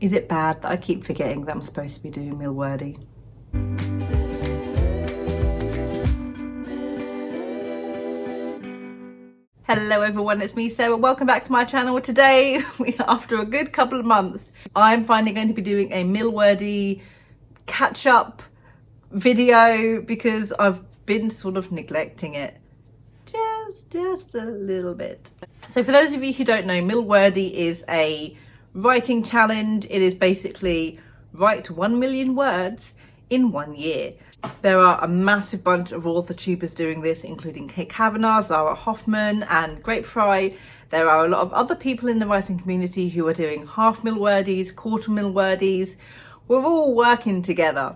Is it bad that I keep forgetting that I'm supposed to be doing Milwordy? Hello everyone, it's me Sarah. Welcome back to my channel. Today, after a good couple of months, I'm finally going to be doing a Milwordy catch-up video because I've been sort of neglecting it just a little bit. So for those of you who don't know, Milwordy is a writing challenge. It is basically write 1 million words in 1 year. There are a massive bunch of author tubers doing this, including Kate Kavanagh, Zara Hoffman and Grape Fry. There are a lot of other people in the writing community who are doing half Milwordys, quarter Milwordys. We're all working together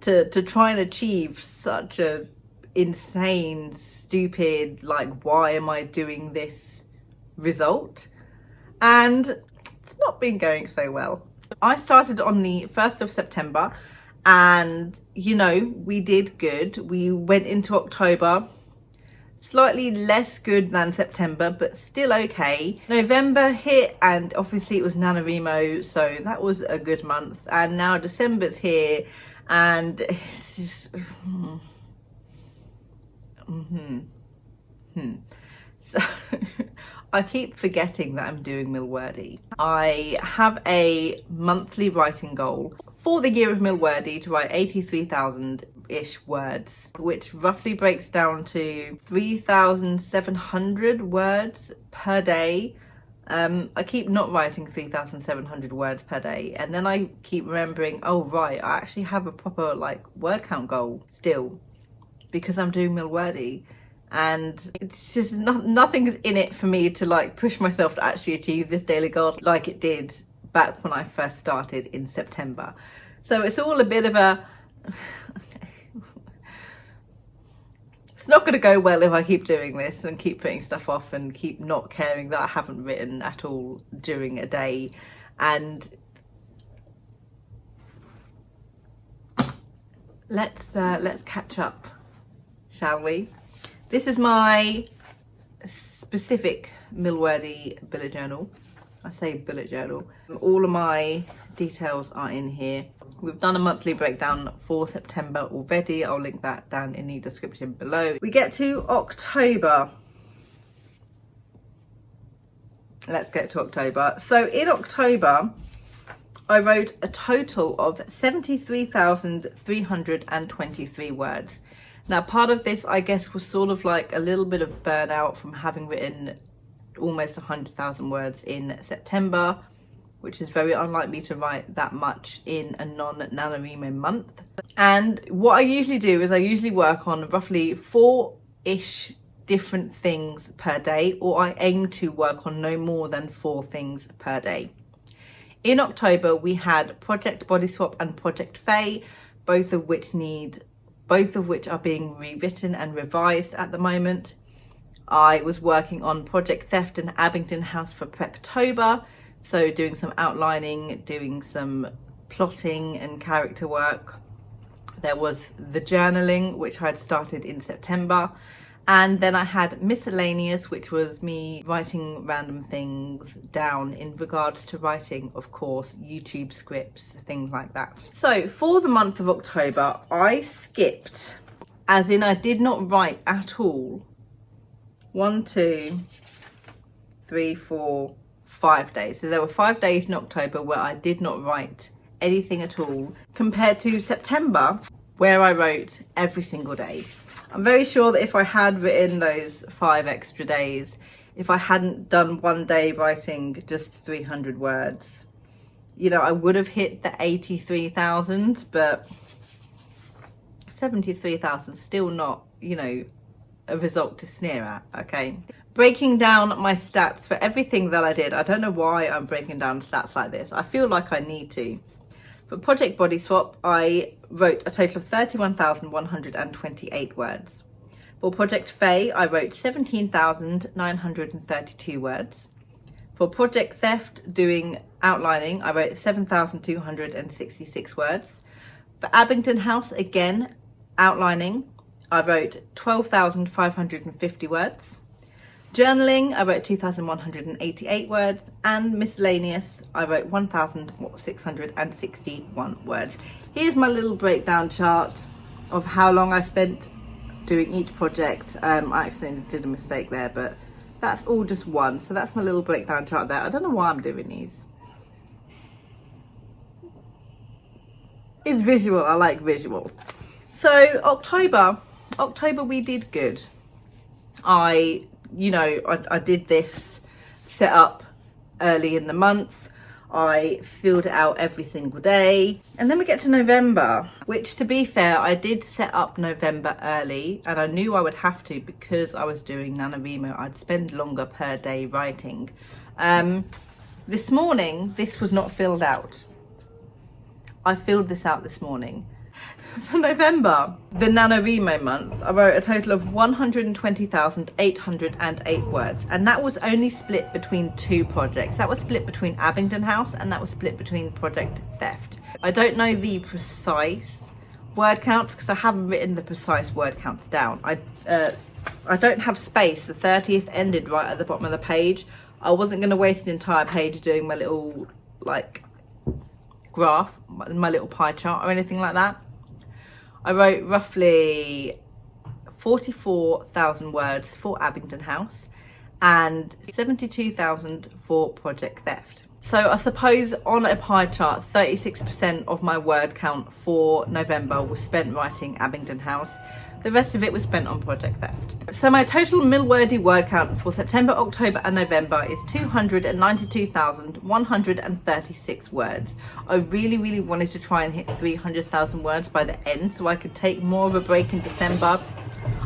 to try and achieve such a insane, stupid, like, why am I doing this result? And it's not been going so well. I started on the 1st of September and, you know, we did good. We went into October, slightly less good than September, but still okay. November hit and obviously it was NaNoWriMo, so that was a good month. And now December's here and it's just... So I keep forgetting that I'm doing Milwordy. I have a monthly writing goal for the year of Milwordy to write 83,000-ish words, which roughly breaks down to 3,700 words per day. I keep not writing 3,700 words per day, and then I keep remembering, oh right, I actually have a proper like word count goal still because I'm doing Milwordy. And it's just nothing's in it for me to like push myself to actually achieve this daily goal like it did back when I first started in September. So it's all a bit of a... It's not going to go well if I keep doing this and keep putting stuff off and keep not caring that I haven't written at all during a day. And let's catch up, shall we? This is my specific Milwordy bullet journal. I say bullet journal. All of my details are in here. We've done a monthly breakdown for September already. I'll link that down in the description below. We get to October. Let's get to October. So in October, I wrote a total of 73,323 words. Now, part of this, I guess, was sort of like a little bit of burnout from having written almost 100,000 words in September, which is very unlike me to write that much in a non-NaNoWriMo month. And what I usually do is I usually work on roughly 4-ish different things per day, or I aim to work on no more than 4 things per day. In October, we had Project Body Swap and Project Faye, both of which are being rewritten and revised at the moment. I was working on Project Theft and Abingdon House for Preptober, so doing some outlining, doing some plotting and character work. There was the journaling, which I'd started in September. And then I had miscellaneous, which was me writing random things down in regards to writing, of course, YouTube scripts, things like that. So for the month of October, I skipped, as in I did not write at all, 1, 2, 3, 4, 5 days. So there were 5 days in October where I did not write anything at all, compared to September, where I wrote every single day. I'm very sure that if I had written those 5 extra days, if I hadn't done 1 day writing just 300 words, you know, I would have hit the 83,000, but 73,000 still not, you know, a result to sneer at, okay? Breaking down my stats for everything that I did. I don't know why I'm breaking down stats like this. I feel like I need to. For Project Body Swap, I wrote a total of 31,128 words. For Project Faye, I wrote 17,932 words. For Project Theft, doing outlining, I wrote 7,266 words. For Abingdon House, again, outlining, I wrote 12,550 words. Journaling, I wrote 2,188 words, and miscellaneous, I wrote 1,661 words. Here's my little breakdown chart of how long I spent doing each project. I accidentally did a mistake there, but that's all just one. So that's my little breakdown chart there. I don't know why I'm doing these. It's visual, I like visual. So October we did good. I did this set up early in the month. I filled it out every single day. And then we get to November, which, to be fair, I did set up November early, and I knew I would have to because I was doing NaNoWriMo. I'd spend longer per day writing. This morning, this was not filled out. I filled this out this morning. For November, the NaNoWriMo month, I wrote a total of 120,808 words, and that was only split between two projects. That was split between Abingdon House, and that was split between Project Theft. I don't know the precise word counts because I haven't written the precise word counts down. I don't have space. The 30th ended right at the bottom of the page. I wasn't going to waste an entire page doing my little graph, my little pie chart or anything like that. I wrote roughly 44,000 words for Abingdon House and 72,000 for Project Theft. So I suppose on a pie chart, 36% of my word count for November was spent writing Abingdon House. The rest of it was spent on Project Theft. So my total Milwordy word count for September, October and November is 292,136 words. I really wanted to try and hit 300,000 words by the end so I could take more of a break in December.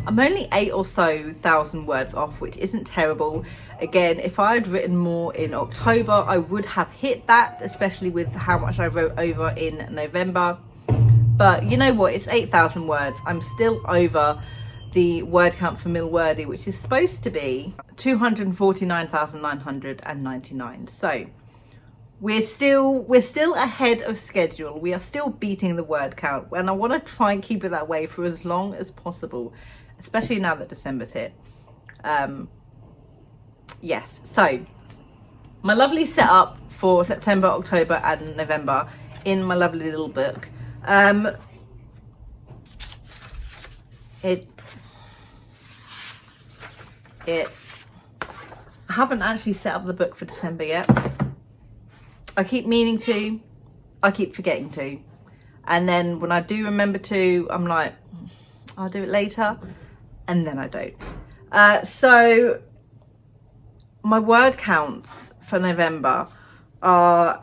I'm only 8 or so thousand words off, which isn't terrible. Again, if I had written more in October, I would have hit that, especially with how much I wrote over in November. But you know what, it's 8,000 words. I'm still over the word count for Milwordy, which is supposed to be 249,999. So we're still ahead of schedule. We are still beating the word count, and I want to try and keep it that way for as long as possible, especially now that December's hit. Yes, so my lovely setup for September, October and November in my lovely little book. I haven't actually set up the book for December yet. I keep meaning to, I keep forgetting to, and then when I do remember to, I'm like, I'll do it later, and then I don't. So my word counts for November are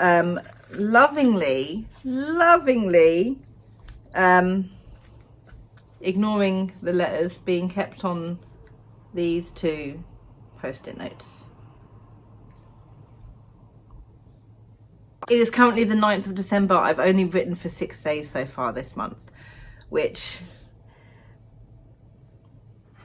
lovingly ignoring the letters being kept on these two post-it notes. It is currently the 9th of December. I've only written for 6 days so far this month, which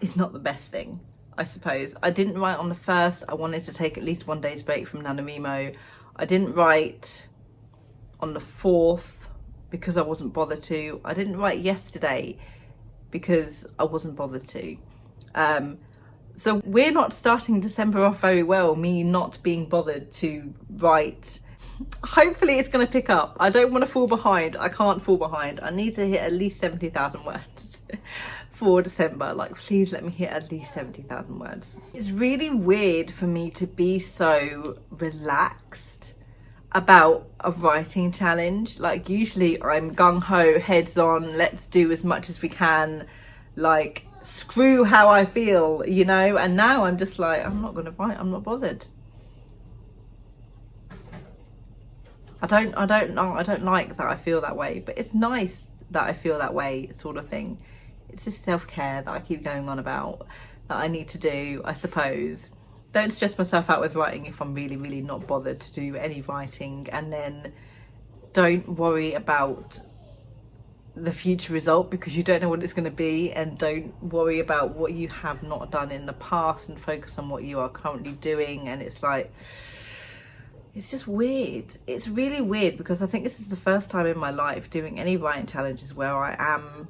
is not the best thing, I suppose. I didn't write on the 1st. I wanted to take at least 1 day's break from NaNoWriMo. I didn't write on the 4th because I wasn't bothered to. I didn't write yesterday because I wasn't bothered to. So we're not starting December off very well, me not being bothered to write. Hopefully it's going to pick up. I don't want to fall behind. I can't fall behind. I need to hit at least 70,000 words for December. Like, please let me hit at least 70,000 words. It's really weird for me to be so relaxed about a writing challenge. Like, usually I'm gung-ho, heads on, let's do as much as we can, like, screw how I feel, you know. And now I'm just like, I'm not gonna write, I'm not bothered. I don't like that I feel that way, but it's nice that I feel that way, sort of thing. It's just self-care that I keep going on about, that I need to do, I suppose. Don't stress myself out with writing if I'm really not bothered to do any writing, and then don't worry about the future result because you don't know what it's going to be, and don't worry about what you have not done in the past and focus on what you are currently doing. And it's like, it's just weird. It's really weird because I think this is the first time in my life doing any writing challenges where I am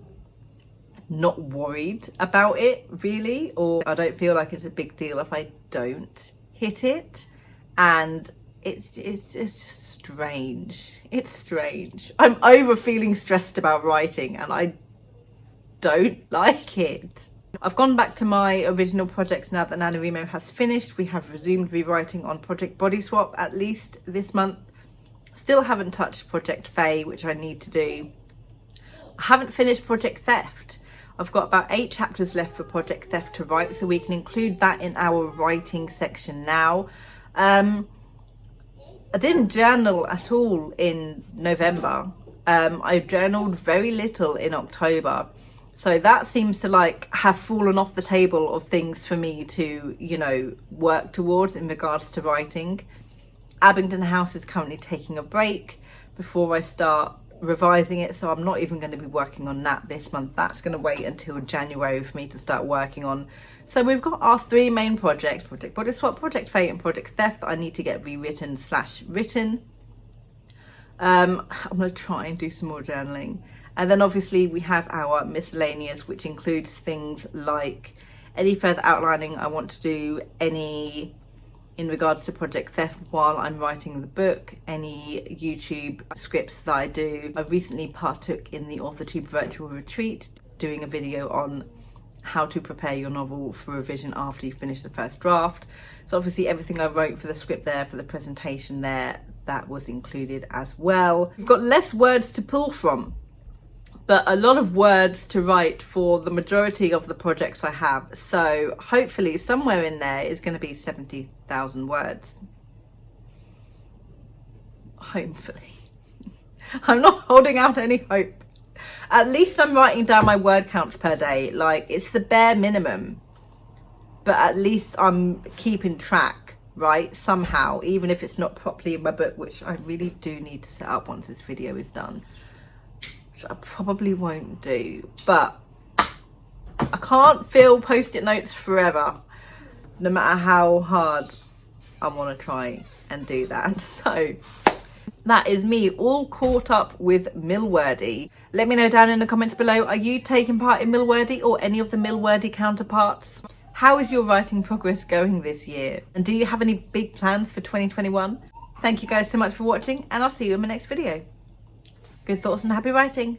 not worried about it really, or I don't feel like it's a big deal if I don't hit it. And it's just strange. It's strange. I'm over feeling stressed about writing and I don't like it. I've gone back to my original projects now that NaNoWriMo has finished. We have resumed rewriting on Project Body Swap at least this month. Still haven't touched Project Faye, which I need to do. I haven't finished Project Theft. I've got about 8 chapters left for Project Theft to write, so we can include that in our writing section now. I didn't journal at all in November. I journaled very little in October. So that seems to like have fallen off the table of things for me to, you know, work towards in regards to writing. Abingdon House is currently taking a break before I start revising it, so I'm not even going to be working on that this month. That's going to wait until January for me to start working on. So we've got our 3 main projects, Project Body Swap, Project Faye and Project Theft, that I need to get rewritten/written. I'm going to try and do some more journaling. And then obviously we have our miscellaneous, which includes things like any further outlining I want to do, any in regards to Project Theft while I'm writing the book, any YouTube scripts that I do. I recently partook in the AuthorTube virtual retreat, doing a video on how to prepare your novel for revision after you finish the first draft. So obviously everything I wrote for the script there, for the presentation there, that was included as well. We've got less words to pull from, but a lot of words to write for the majority of the projects I have. So hopefully somewhere in there is going to be 70,000 words. Hopefully. I'm not holding out any hope. At least I'm writing down my word counts per day. Like, it's the bare minimum. But at least I'm keeping track, right? Somehow, even if it's not properly in my book, which I really do need to set up once this video is done. I probably won't do, but I can't fill post-it notes forever, no matter how hard I want to try and do that. So that is me all caught up with Milwordy. Let me know down in the comments below, are you taking part in Milwordy or any of the Milwordy counterparts? How is your writing progress going this year? And do you have any big plans for 2021? Thank you guys so much for watching, and I'll see you in my next video. Good thoughts and happy writing.